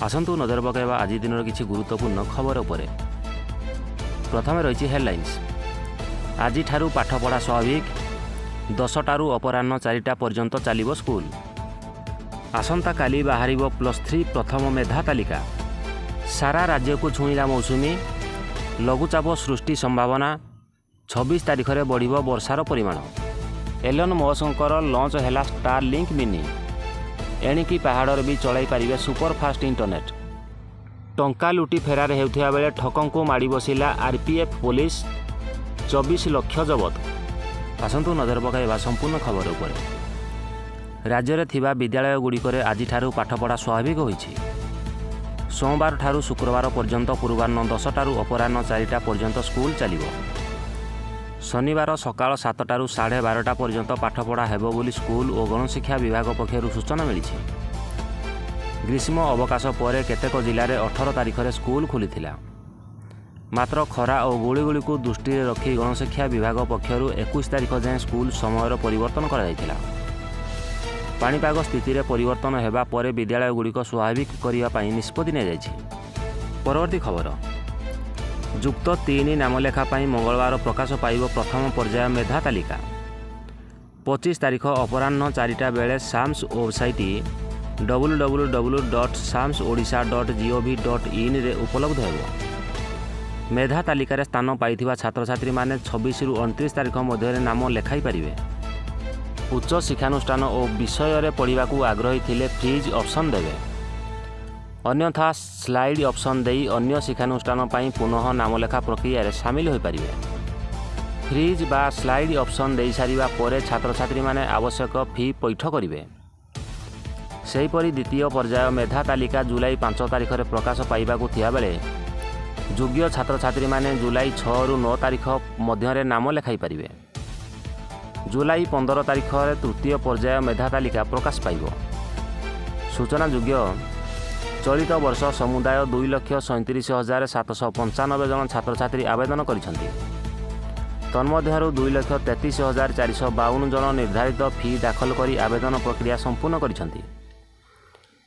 आसतु नजर पकाइबा आज दिन किसी गुरुत्वपूर्ण खबर उपरे। प्रथम रही हेडलाइंस। आज ठारू पाठपढ़ा स्वाभाविक 10टारू अपराह्न 4टा पर्यंत चलिबो स्कूल। आसंता काली बाहरिबो +3 प्रथम मेधा तालिका। सारा राज्य को छुईला मौसुमी। लघुचाप सृष्टि संभावना। 26 तारिख में बढ़िबो वर्षार परिमाण। एलन मस्कर लॉन्च हैला स्टारलिंक मिनी। एणिकी पहाड़ भी चलाई पारिबे सुपरफास्ट इंटरनेट। टंका लुटी फेरार हेउथिया बेले ठकंकु माड़ी बसिला आरपीएफ पुलिस। 24 लाख जबत। आसंतु नजर पकाइबा संपूर्ण खबर उपरे। राज्य में थिबा विद्यालय गुड़िकरे आज ठारू पाठपढ़ा स्वाभाविक होईछि। सोमवार ठारू शुक्रवार पर्यंत पूर्वाह्न 10टारू अपराह्न 4टा पर्यंत स्कूल चलिबो। शनिवार सकाळ 7टारू 12:30 पर्यंत पाठपढ़ा हेबो बोली स्कूल और गणशिक्षा विभाग पक्षरु सूचना मिली। ग्रीष्म अवकाश पर केतेक जिले में 18 तारिख में स्कूल खुली। मात्र खरा और गुड़ीगुड़ी को दृष्टि रखी गणशिक्षा विभाग पक्षरु 21 तारिख जाए स्कूल समय परिवर्तन करा। पाणीपाग स्थिति में परिवर्तन होगा पर विद्यालय गुड़िक स्वाभाविक करने निष्पत्ति नियाଯାଇଛି। परवर्ती खबर। युक्त 3 नामलेखा मंगलवार प्रकाश पाइब प्रथम पर्याय मेधा तालिका। 25 तारिख अपराह्न 4टा बेले साम्स वेबसाइट www.samsodisha.gov.in रे उपलब्ध होगा। मेधा तालिकार स्थान पाइथिबा छात्र छात्री माने 26 रु 29 तारिख मध्य नाम लेखाई पारिबे। उच्च शिक्षानुष्ठान और विषय में पढ़ा आग्रही थिले फ्रीज ऑप्शन देवे। अन्यथा स्लाइड ऑप्शन दे अन्य शिक्षानुष्ठान पुनः नामलेखा प्रक्रिया सामिल हो पारे। फ्रीज बा स्लाइड ऑप्शन दे सारिबा परे छात्र छात्री माने आवश्यक फी पैठ करेंगे। सेहीपरि द्वितीय पर्याय मेधा तालिका जुलाई 5 तारिख में प्रकाश पाइबाकू थिया बेले योग्य छात्र छात्री माने जुलाई 6 रु 9 तारिख मध्य नाम लेखाई पारिबे। जुलाई 15 तारिख में तृतीय पर्याय मेधा तालिका प्रकाश पाइब। सूचना योग्य चलित वर्ष समुदाय 2,37,795 जन छात्र छात्री आवेदन करिसेंति। तन्मध्यरु 2,33,452 जन निर्धारित फी दाखल करी आवेदन प्रक्रिया संपूर्ण करिसेंति।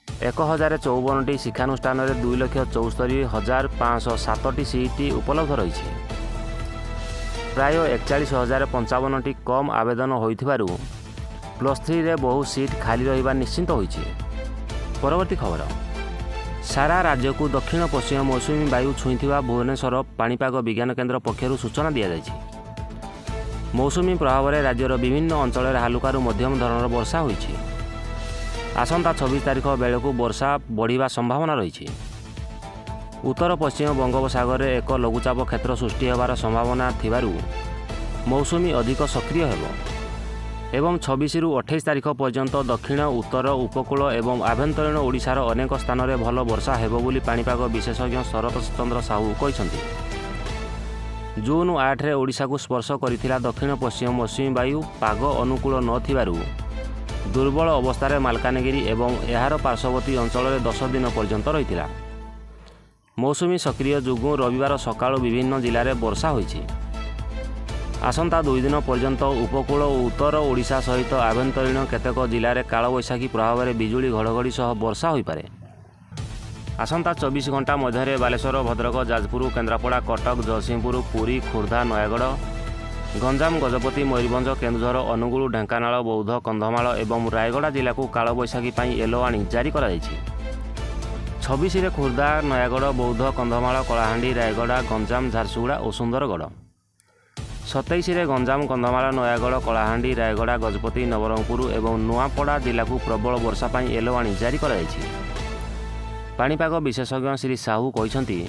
1054टी शिक्षानुष्ठान 2,74,507टी सीट उपलब्ध रही। प्राय 41,055टी कम आवेदन होइथिबारु +3 रे बहु सीट खाली रहिबा निश्चित होइछि। परवर्ती खबर। सारा राज्य को दक्षिण पश्चिम मौसुमी वायु छुईथिबा भुवनेश्वर पाणीपाग विज्ञान केन्द्र पक्षरु सूचना दिया जायछि। मौसुमी प्रभाव में राज्यर विभिन्न अंचल हालुकारु मध्यम धरणर वर्षा होइछि। आसंता 26 तारिख बेलू वर्षा बढ़िबा संभावना रही। उत्तर पश्चिम बंगोपसागर में एक लघुचाप क्षेत्र सृष्टि होबार संभावना थिबारु मौसुमी अधिक सक्रिय हेबो एवं 26 रु 28 तारिख पर्यंत दक्षिण उत्तर उपकूल एवं आभ्यंतरीण ओडिशार अनेक स्थान में भल वर्षा हेबो बोली पाणीपाग विशेषज्ञ शरत चंद्र साहू कहिसेंति। जून 8 रे ओडिशा को स्पर्श करिथिला दक्षिण पश्चिम मौसुमी वायु पाग अनुकूल नथिबारु दुर्बल अवस्था मालकानगिरी एवं एहार पार्श्ववर्ती अंचल में 10 दिन पर्यंत रही। मौसुमी सक्रिय जोगु रविवार सकाळु विभिन्न जिले में वर्षा होइछि। आसंता 2 दिन पर्यंत उपकूल और उत्तर ओडिशा सहित आभ्यंतरीण केतेक जिले में कालबैशाखी प्रभाव में बिजुली घड़घड़ी सह वर्षा हो पारे। आसंता 24 घंटा मध्य बालेश्वर भद्रक जाजपुर केन्द्रापड़ा कटक जगतसिंहपुर पुरी खोर्धा नयागढ़ गंजाम गजपति मयूरभंज केन्दुझर अनुगुल ढेंकानाल बौद्ध कंधमाल एवं रायगड़ा जिला को कालबैशाखी येलो वार्निंग जारी करा जायछि। 26 रे खोर्धा नयागढ़ बौद्ध कंधमाल कलाहांडी रायगड़ा गंजाम झारसुगुड़ा और सुंदरगढ़। 27 रे गंजाम कंधमाल नयागढ़ कलाहांडी रायगड़ा गजपति नवरंगपुर एवं नुआपड़ा जिला को प्रबल वर्षा येलो वार्निंग जारी करा जायछि। पाणीपाग विशेषज्ञ श्री साहू कहिसेंति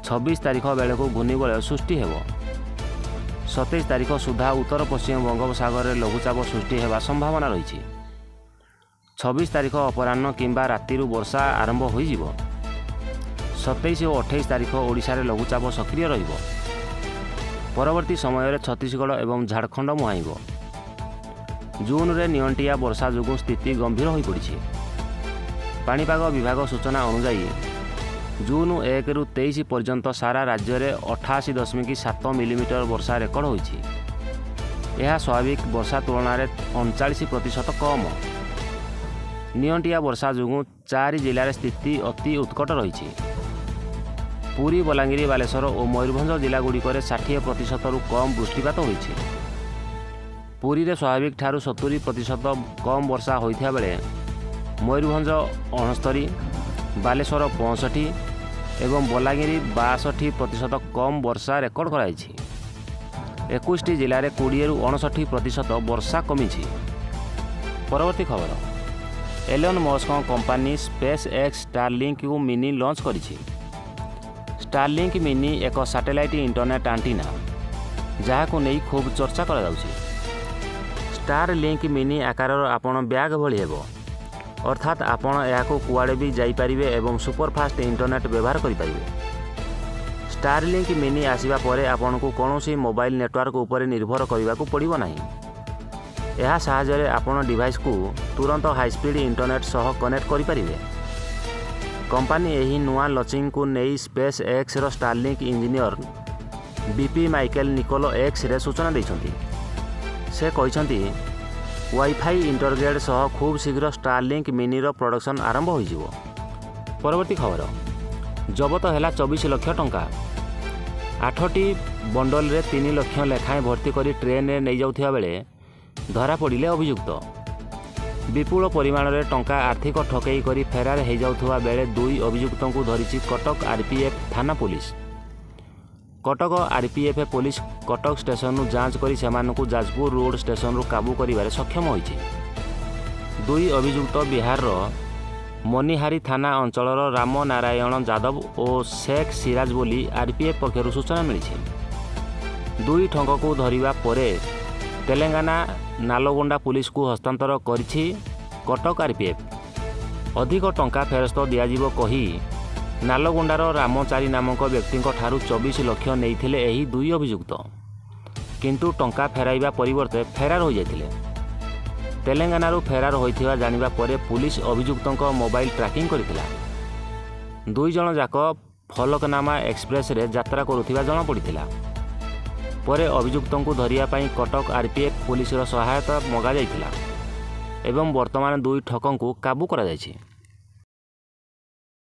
26 तारिख बेलू घूर्णिबलय सृष्टि हेबो। 27 तारिख सुधा उत्तर पश्चिम बंगोपसागर में लघुचाप सृष्टि होगा संभावना रही। 26 तारिख अपराह्न किंबा राति वर्षा आरंभ हो। 27 और 28 तारिख ओडिशा रे लघुचाप सक्रिय रहिबो। परवर्ती समय में छत्तीसगढ़ एवं झारखंड मुहाइब। जून रे नियंटिया वर्षा जोगु स्थिति गंभीर हो पड़ी। पाणीपाग विभाग सूचना अनुसार जून 1 रु 23 पर्यंत सारा राज्य में 88.7 मिलीमीटर वर्षा रेकर्ड होइछि। यह स्वाभाविक वर्षा तुलन में 39% कम। नियंटिया वर्षा जोगुं 4 जिले स्थिति अति उत्कट रही। पुरी, बलांगीर, बालेश्वर और मयूरभंज जिलागुड़िक 60% कम वृष्टिपात होइछि। पुरी रे स्वाभाविक ठारू 70% कम वर्षा होइथिया बेले मयूरभंज 69, बालेश्वर 65 एवं बलांगीर 62% कम वर्षा रेकर्ड कराइछि। 21 जिले में 20-59% वर्षा कमी। परवर्ती खबर, Elon Musk company Space X Starlink को मिनी लॉन्च करिछि। स्टारलिंक मिनी एक सैटेलाइट इंटरनेट एंटीना जहां नहीं खूब चर्चा करा जाउछि। स्टारलिंक मिनी आकार आपण बैग भली हेबो, अर्थात आपण याको कुआडे भी जाई परिबे एवं सुपरफास्ट इंटरनेट व्यवहार करि परिबे। स्टारलिंक मिनी आसीबा परे आपनको कोनोसी मोबाइल नेटवर्क उपरे निर्भर करबाकू पड़िबो नाही। यह साहाय्य आपण डिवाइस को तुरंत हाई स्पीड इंटरनेट सह कनेक्ट करि परिबे। कंपनी एही नुआ लॉन्चिंग को नहीं स्पेस एक्स रो Starlink engineer BP Michael Nicolo X रे सूचना दैछंती। से कहिसंती वाईफाई इंटरग्रेड सह खूब शीघ्र स्टारलिंक मिनी रो प्रोडक्शन आरंभ हो जिवो। परवर्ती खबर, जबत है 24 लाख टंका। 8टी बंडल रे 3 लाख लेखाएं भर्ती करी ट्रेन रे नहीं जाउथिया बेले धरा पड़िले अभियुक्त। विपुल परिमाण रे टंका आर्थिक ठकेई करी फेरार हो जाउथुवा बेले 2 अभियुक्तों को धरिछि कटक आरपीएफ थाना police. Cuttack RPF police Cuttack station नु जांच करी सेमानकु जाजपुर रोड स्टेशन रू काबू करिबारे सक्षम होइछि। 2 अभियुक्त बिहार रो मनिहारी थाना अंचलर राम नारायण यादव और शेख सिराज बोली आरपीएफ पक्षरु सूचना मिली। 2 ठंक को धरिबा परे तेलंगाना नालगोंडा पुलिस को हस्तांतर करिछि कटक आरपीएफ। अधिक टंका फेरस्त दियाजिबो कही नालगोंडार रामचारी नामक व्यक्ति ठारू 24 लाख नेइथिले एही 2 अभियुक्त, किंतु टंका फेराइबा परिवर्ते फेरार हो जाइथिले। तेलंगानारू फेरार होइथिबा जानिबा परे पुलिस अभियुक्तों मोबाइल ट्रैकिंग करथिला। 2 जण जाक फलकनामा एक्सप्रेस रे यात्रा करुथिबा जणा पड़िथिला। परे अभियुक्तों को धरिया पई कटक आरपीएफ पुलिस रो सहायता मगा जाइथिला एवं वर्तमान 2 ठकों को काबू करा जाइछि।